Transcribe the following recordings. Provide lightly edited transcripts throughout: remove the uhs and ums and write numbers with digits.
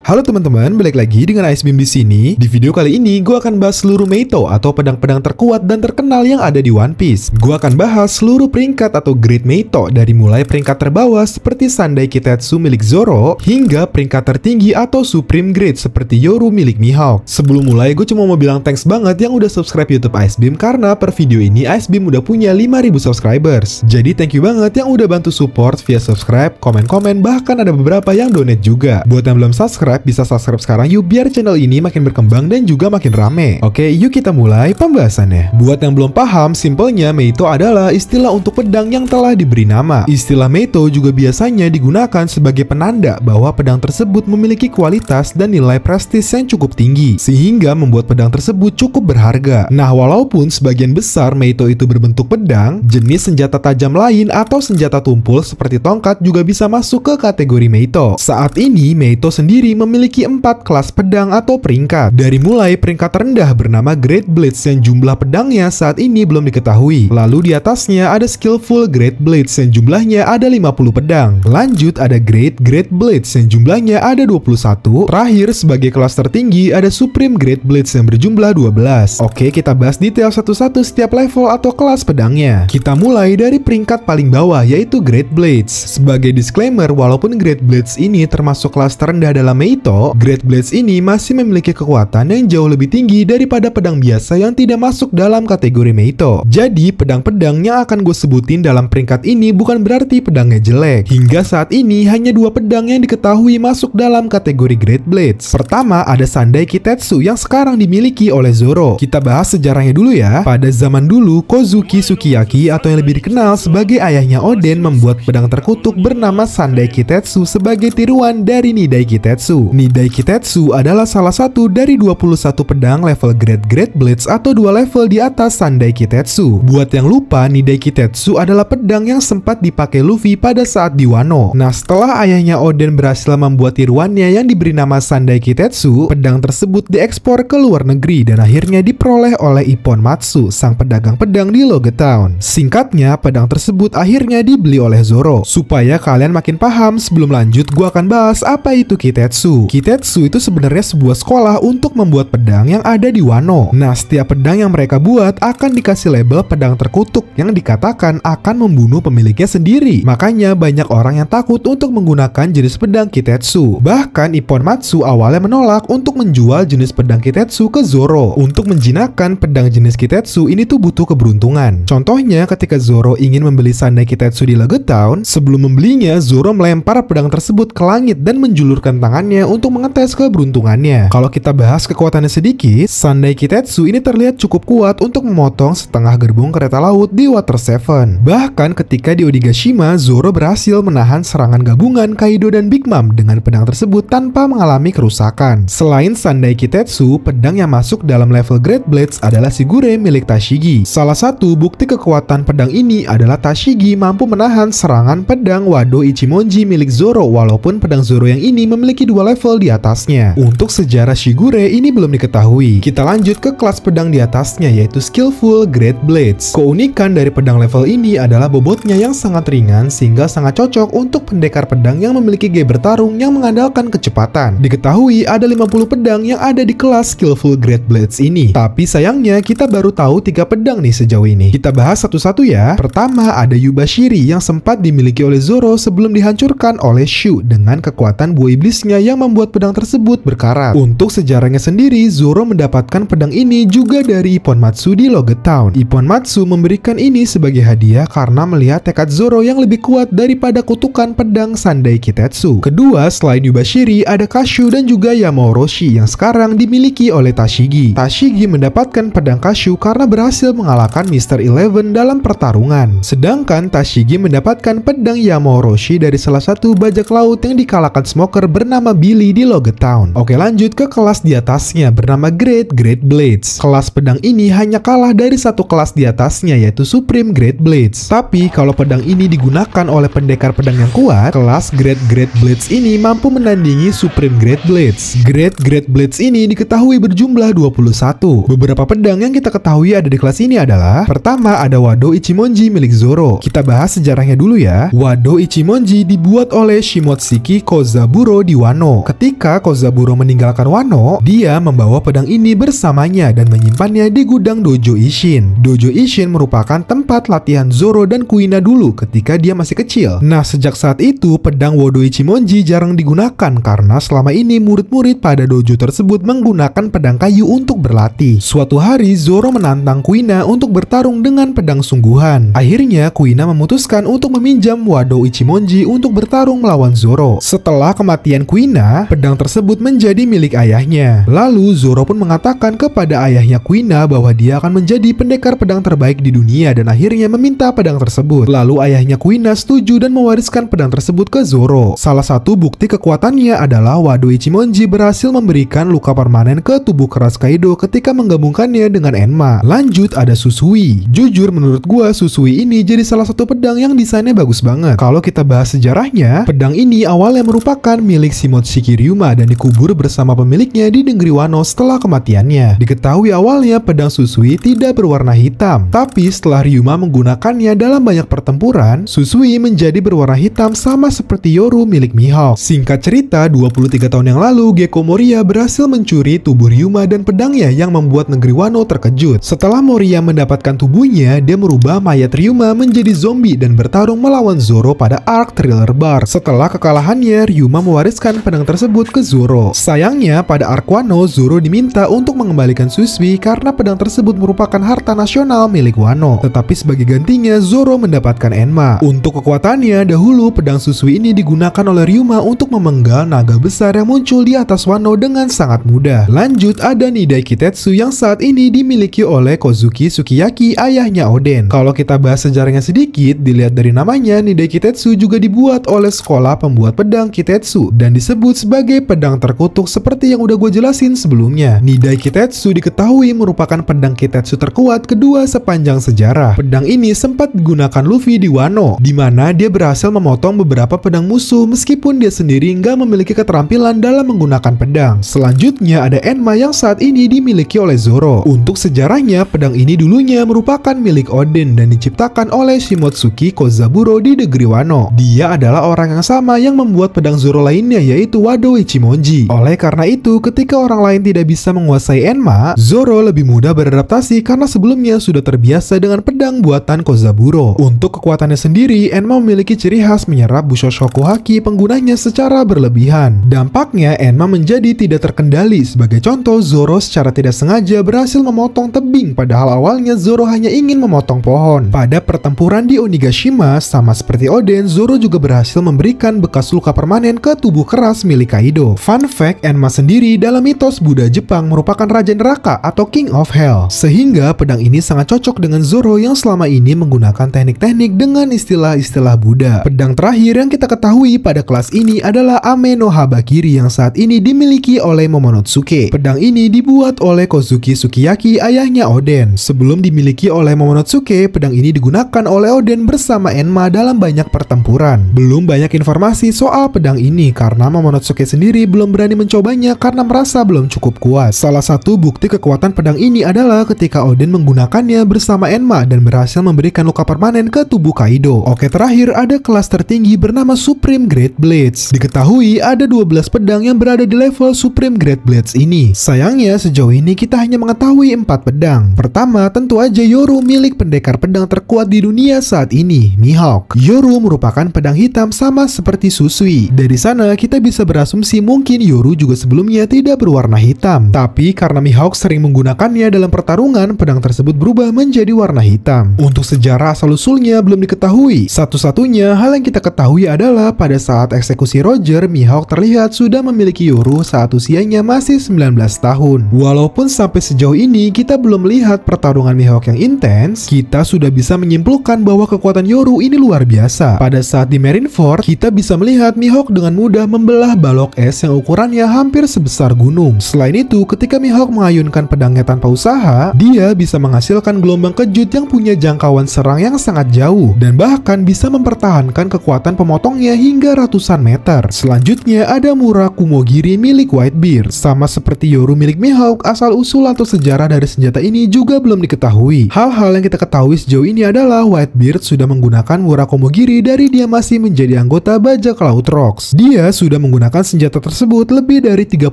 Halo teman-teman, balik lagi dengan Ice Beam di sini. Di video kali ini, gue akan bahas seluruh Meito atau pedang-pedang terkuat dan terkenal yang ada di One Piece. Gue akan bahas seluruh peringkat atau grade Meito dari mulai peringkat terbawah seperti Sandai Kitetsu milik Zoro hingga peringkat tertinggi atau Supreme Grade seperti Yoru milik Mihawk. Sebelum mulai, gue cuma mau bilang thanks banget yang udah subscribe YouTube Ice Beam karena per video ini Ice Beam udah punya 5.000 subscribers. Jadi thank you banget yang udah bantu support via subscribe, komen-komen, bahkan ada beberapa yang donate juga. Buat yang belum subscribe, bisa subscribe sekarang yuk biar channel ini makin berkembang dan juga makin rame. Oke, yuk kita mulai pembahasannya. Buat yang belum paham, simpelnya Meito adalah istilah untuk pedang yang telah diberi nama. Istilah Meito juga biasanya digunakan sebagai penanda bahwa pedang tersebut memiliki kualitas dan nilai prestis yang cukup tinggi, sehingga membuat pedang tersebut cukup berharga. Nah, walaupun sebagian besar Meito itu berbentuk pedang, jenis senjata tajam lain atau senjata tumpul seperti tongkat juga bisa masuk ke kategori Meito. Saat ini, Meito sendiri memiliki 4 kelas pedang atau peringkat. Dari mulai peringkat terendah bernama Great Blades yang jumlah pedangnya saat ini belum diketahui. Lalu di atasnya ada Skillful Great Blades yang jumlahnya ada 50 pedang. Lanjut ada Great Blades yang jumlahnya ada 21. Terakhir sebagai kelas tertinggi ada Supreme Great Blades yang berjumlah 12. Oke, kita bahas detail satu-satu setiap level atau kelas pedangnya. Kita mulai dari peringkat paling bawah yaitu Great Blades. Sebagai disclaimer, walaupun Great Blades ini termasuk kelas terendah dalam Meito, Great Blades ini masih memiliki kekuatan yang jauh lebih tinggi daripada pedang biasa yang tidak masuk dalam kategori Meito. Jadi, pedang-pedang yang akan gue sebutin dalam peringkat ini bukan berarti pedangnya jelek. Hingga saat ini, hanya 2 pedang yang diketahui masuk dalam kategori Great Blades. Pertama, ada Sandai Kitetsu yang sekarang dimiliki oleh Zoro. Kita bahas sejarahnya dulu ya. Pada zaman dulu, Kozuki Sukiyaki atau yang lebih dikenal sebagai ayahnya Oden membuat pedang terkutuk bernama Sandai Kitetsu sebagai tiruan dari Nidai Kitetsu. Nidai Kitetsu adalah salah satu dari 21 pedang level Great Blades atau 2 level di atas Sandai Kitetsu. Buat yang lupa, Nidai Kitetsu adalah pedang yang sempat dipakai Luffy pada saat di Wano. Nah, setelah ayahnya Oden berhasil membuat tiruannya yang diberi nama Sandai Kitetsu, pedang tersebut diekspor ke luar negeri dan akhirnya diperoleh oleh Ippon Matsu, sang pedagang pedang di Loget Town. Singkatnya, pedang tersebut akhirnya dibeli oleh Zoro. Supaya kalian makin paham, sebelum lanjut gua akan bahas apa itu Kitetsu. Kitetsu itu sebenarnya sebuah sekolah untuk membuat pedang yang ada di Wano. Nah, setiap pedang yang mereka buat akan dikasih label pedang terkutuk yang dikatakan akan membunuh pemiliknya sendiri. Makanya banyak orang yang takut untuk menggunakan jenis pedang Kitetsu. Bahkan Ippon Matsu awalnya menolak untuk menjual jenis pedang Kitetsu ke Zoro. Untuk menjinakkan pedang jenis Kitetsu ini tuh butuh keberuntungan. Contohnya ketika Zoro ingin membeli Sandai Kitetsu di Loget Town, sebelum membelinya Zoro melempar pedang tersebut ke langit dan menjulurkan tangannya untuk mengetes keberuntungannya. Kalau kita bahas kekuatannya sedikit, Sandai Kitetsu ini terlihat cukup kuat untuk memotong setengah gerbong kereta laut di Water 7. Bahkan ketika di Onigashima, Zoro berhasil menahan serangan gabungan Kaido dan Big Mom dengan pedang tersebut tanpa mengalami kerusakan. Selain Sandai Kitetsu, pedang yang masuk dalam level Great Blades adalah Shigure milik Tashigi. Salah satu bukti kekuatan pedang ini adalah Tashigi mampu menahan serangan pedang Wado Ichimonji milik Zoro walaupun pedang Zoro yang ini memiliki 2 level di atasnya. Untuk sejarah Shigure ini belum diketahui. Kita lanjut ke kelas pedang di atasnya yaitu Skillful Great Blades. Keunikan dari pedang level ini adalah bobotnya yang sangat ringan sehingga sangat cocok untuk pendekar pedang yang memiliki gaya bertarung yang mengandalkan kecepatan. Diketahui ada 50 pedang yang ada di kelas Skillful Great Blades ini. Tapi sayangnya kita baru tahu 3 pedang nih sejauh ini. Kita bahas satu-satu ya. Pertama ada Yubashiri yang sempat dimiliki oleh Zoro sebelum dihancurkan oleh Shu dengan kekuatan buah iblisnya yang membuat pedang tersebut berkarat. Untuk sejarahnya sendiri, Zoro mendapatkan pedang ini juga dari Ippon Matsu di Loget Town. Ippon Matsu memberikan ini sebagai hadiah karena melihat tekad Zoro yang lebih kuat daripada kutukan pedang Sandai Kitetsu. Kedua, selain Yubashiri, ada Kashu dan juga Yamaoroshi yang sekarang dimiliki oleh Tashigi. Tashigi mendapatkan pedang Kashu karena berhasil mengalahkan Mr. Eleven dalam pertarungan. Sedangkan Tashigi mendapatkan pedang Yamaoroshi dari salah satu bajak laut yang dikalahkan smoker bernama Billy di Loget Town. Oke, lanjut ke kelas di atasnya bernama Great Blades. Kelas pedang ini hanya kalah dari satu kelas di atasnya yaitu Supreme Great Blades. Tapi kalau pedang ini digunakan oleh pendekar pedang yang kuat, kelas Great Blades ini mampu menandingi Supreme Great Blades. Great Blades ini diketahui berjumlah 21. Beberapa pedang yang kita ketahui ada di kelas ini adalah pertama ada Wado Ichimonji milik Zoro. Kita bahas sejarahnya dulu ya. Wado Ichimonji dibuat oleh Shimotsuki Kozaburo di Wano. Wano. Ketika Kozaburo meninggalkan Wano, dia membawa pedang ini bersamanya dan menyimpannya di gudang Dojo Isshin. Dojo Isshin merupakan tempat latihan Zoro dan Kuina dulu ketika dia masih kecil. Nah, sejak saat itu pedang Wado Ichimonji jarang digunakan karena selama ini murid-murid pada dojo tersebut menggunakan pedang kayu untuk berlatih. Suatu hari Zoro menantang Kuina untuk bertarung dengan pedang sungguhan. Akhirnya Kuina memutuskan untuk meminjam Wado Ichimonji untuk bertarung melawan Zoro. Setelah kematian Kuina, pedang tersebut menjadi milik ayahnya. Lalu Zoro pun mengatakan kepada ayahnya Kuina bahwa dia akan menjadi pendekar pedang terbaik di dunia dan akhirnya meminta pedang tersebut. Lalu ayahnya Kuina setuju dan mewariskan pedang tersebut ke Zoro. Salah satu bukti kekuatannya adalah Wado Ichimonji berhasil memberikan luka permanen ke tubuh keras Kaido ketika menggabungkannya dengan Enma. Lanjut ada Susui. Jujur menurut gua Susui ini jadi salah satu pedang yang desainnya bagus banget. Kalau kita bahas sejarahnya, pedang ini awalnya merupakan milik Shimotsuki Ryuma dan dikubur bersama pemiliknya di negeri Wano setelah kematiannya. Diketahui awalnya pedang Susui tidak berwarna hitam, tapi setelah Ryuma menggunakannya dalam banyak pertempuran, Susui menjadi berwarna hitam sama seperti Yoru milik Mihawk. Singkat cerita, 23 tahun yang lalu Gekko Moria berhasil mencuri tubuh Ryuma dan pedangnya yang membuat negeri Wano terkejut. Setelah Moria mendapatkan tubuhnya, dia merubah mayat Ryuma menjadi zombie dan bertarung melawan Zoro pada arc Thriller Bark. Setelah kekalahannya, Ryuma mewariskan pedang tersebut ke Zoro. Sayangnya, pada arc Wano, Zoro diminta untuk mengembalikan Susui karena pedang tersebut merupakan harta nasional milik Wano. Tetapi sebagai gantinya, Zoro mendapatkan Enma. Untuk kekuatannya, dahulu pedang Susui ini digunakan oleh Ryuma untuk memenggal naga besar yang muncul di atas Wano dengan sangat mudah. Lanjut ada Nidai Kitetsu yang saat ini dimiliki oleh Kozuki Sukiyaki, ayahnya Oden. Kalau kita bahas sejarahnya sedikit, dilihat dari namanya, Nidai Kitetsu juga dibuat oleh sekolah pembuat pedang Kitetsu dan disebut sebagai pedang terkutuk seperti yang udah gue jelasin sebelumnya. Nidai Kitetsu diketahui merupakan pedang Kitetsu terkuat kedua sepanjang sejarah. Pedang ini sempat digunakan Luffy di Wano, di mana dia berhasil memotong beberapa pedang musuh meskipun dia sendiri nggak memiliki keterampilan dalam menggunakan pedang. Selanjutnya ada Enma yang saat ini dimiliki oleh Zoro. Untuk sejarahnya, pedang ini dulunya merupakan milik Oden dan diciptakan oleh Shimotsuki Kozaburo di negeri Wano. Dia adalah orang yang sama yang membuat pedang Zoro lainnya, yaitu Wado Ichimonji. Oleh karena itu, ketika orang lain tidak bisa menguasai Enma, Zoro lebih mudah beradaptasi karena sebelumnya sudah terbiasa dengan pedang buatan Kozaburo. Untuk kekuatannya sendiri, Enma memiliki ciri khas menyerap Bushoshoku Haki penggunanya secara berlebihan. Dampaknya, Enma menjadi tidak terkendali. Sebagai contoh, Zoro secara tidak sengaja berhasil memotong tebing padahal awalnya Zoro hanya ingin memotong pohon. Pada pertempuran di Onigashima, sama seperti Oden, Zoro juga berhasil memberikan bekas luka permanen ke tubuh keras milik Kaido. Fun fact, Enma sendiri dalam mitos Buddha Jepang merupakan Raja Neraka atau King of Hell. Sehingga pedang ini sangat cocok dengan Zoro yang selama ini menggunakan teknik-teknik dengan istilah-istilah Buddha. Pedang terakhir yang kita ketahui pada kelas ini adalah Ame no Habakiri yang saat ini dimiliki oleh Momonosuke. Pedang ini dibuat oleh Kozuki Sukiyaki, ayahnya Oden. Sebelum dimiliki oleh Momonosuke, pedang ini digunakan oleh Oden bersama Enma dalam banyak pertempuran. Belum banyak informasi soal pedang ini karena Momonosuke sendiri belum berani mencobanya karena merasa belum cukup kuat. Salah satu bukti kekuatan pedang ini adalah ketika Oden menggunakannya bersama Enma dan berhasil memberikan luka permanen ke tubuh Kaido. Oke, terakhir ada kelas tertinggi bernama Supreme Great Blades. Diketahui ada 12 pedang yang berada di level Supreme Great Blades ini. Sayangnya sejauh ini kita hanya mengetahui 4 pedang. Pertama, tentu aja Yoru milik pendekar pedang terkuat di dunia saat ini, Mihawk. Yoru merupakan pedang hitam sama seperti Susui. Dari sana kita bisa berasumsi mungkin Yoru juga sebelumnya tidak berwarna hitam. Tapi karena Mihawk sering menggunakannya dalam pertarungan, pedang tersebut berubah menjadi warna hitam. Untuk sejarah asal-usulnya belum diketahui. Satu-satunya hal yang kita ketahui adalah pada saat eksekusi Roger, Mihawk terlihat sudah memiliki Yoru saat usianya masih 19 tahun. Walaupun sampai sejauh ini kita belum melihat pertarungan Mihawk yang intens, kita sudah bisa menyimpulkan bahwa kekuatan Yoru ini luar biasa. Pada saat di Marineford, kita bisa melihat Mihawk dengan mudah membelah balok es yang ukurannya hampir sebesar gunung. Selain itu, ketika Mihawk mengayunkan pedangnya tanpa usaha, dia bisa menghasilkan gelombang kejut yang punya jangkauan serang yang sangat jauh dan bahkan bisa mempertahankan kekuatan pemotongnya hingga ratusan meter. Selanjutnya ada Murakumogiri milik Whitebeard. Sama seperti Yoru milik Mihawk, asal-usul atau sejarah dari senjata ini juga belum diketahui. Hal-hal yang kita ketahui sejauh ini adalah Whitebeard sudah menggunakan Murakumogiri dari dia masih menjadi anggota bajak laut Rocks. Dia sudah menggunakan menggunakan senjata tersebut lebih dari 30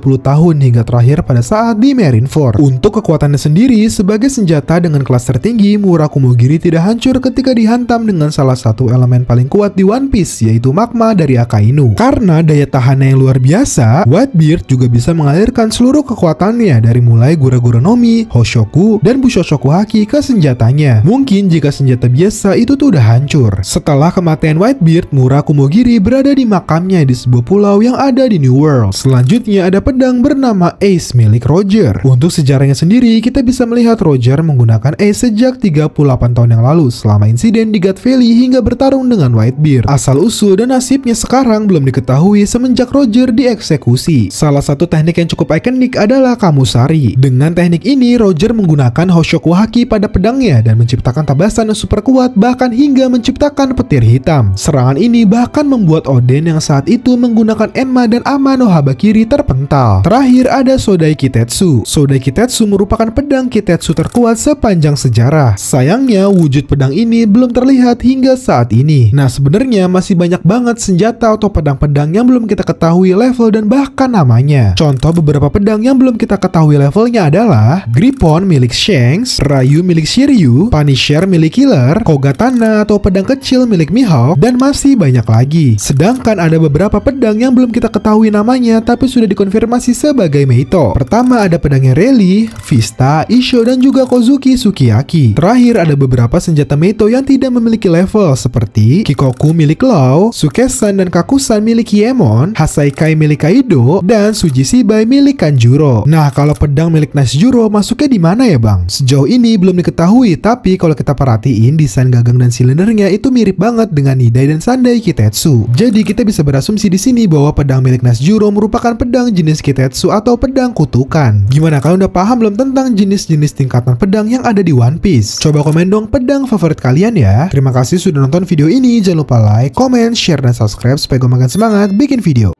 tahun hingga terakhir pada saat di Marineford. Untuk kekuatannya sendiri, sebagai senjata dengan kelas tertinggi, Murakumogiri tidak hancur ketika dihantam dengan salah satu elemen paling kuat di One Piece, yaitu magma dari Akainu. Karena daya tahannya yang luar biasa, Whitebeard juga bisa mengalirkan seluruh kekuatannya dari mulai Gura-Gura no Mi, Hoshoku, dan Bushoshoku Haki ke senjatanya. Mungkin jika senjata biasa itu tuh udah hancur. Setelah kematian Whitebeard, Murakumogiri berada di makamnya di sebuah pulau yang ada di New World. Selanjutnya ada pedang bernama Ace milik Roger. Untuk sejarahnya sendiri, kita bisa melihat Roger menggunakan Ace sejak 38 tahun yang lalu selama insiden di God Valley hingga bertarung dengan Whitebeard. Asal-usul dan nasibnya sekarang belum diketahui semenjak Roger dieksekusi. Salah satu teknik yang cukup ikonik adalah Kamusari. Dengan teknik ini, Roger menggunakan Hoshoku Haki pada pedangnya dan menciptakan tabasan yang super kuat, bahkan hingga menciptakan petir hitam. Serangan ini bahkan membuat Oden yang saat itu menggunakan Enma dan Ama no Habakiri terpental. Terakhir ada Sodai Kitetsu. Sodai Kitetsu merupakan pedang Kitetsu terkuat sepanjang sejarah. Sayangnya wujud pedang ini belum terlihat hingga saat ini. Nah, sebenarnya masih banyak banget senjata atau pedang-pedang yang belum kita ketahui level dan bahkan namanya. Contoh beberapa pedang yang belum kita ketahui levelnya adalah Grippon milik Shanks, Rayu milik Shiryu, Punisher milik Killer, Kogatana atau pedang kecil milik Mihawk, dan masih banyak lagi. Sedangkan ada beberapa pedang yang belum kita ketahui namanya tapi sudah dikonfirmasi sebagai Meito. Pertama ada pedangnya Rayleigh, Vista, Isho, dan juga Kozuki Sukiyaki. Terakhir ada beberapa senjata Meito yang tidak memiliki level seperti Kikoku milik Law, Sukesan dan Kakusan milik Kiemon, Hasaikai milik Kaido, dan Sujishibai milik Kanjuro. Nah, kalau pedang milik Nesjuro masuknya di mana ya bang? Sejauh ini belum diketahui, tapi kalau kita perhatiin desain gagang dan silindernya itu mirip banget dengan Nidai dan Sandai Kitetsu. Jadi kita bisa berasumsi di sini bahwa pedang milik Nesjuro merupakan pedang jenis Kitetsu atau pedang kutukan. Gimana, kalian udah paham belum tentang jenis-jenis tingkatan pedang yang ada di One Piece? Coba komen dong pedang favorit kalian ya. Terima kasih sudah nonton video ini. Jangan lupa like, comment, share, dan subscribe supaya gue makin semangat bikin video.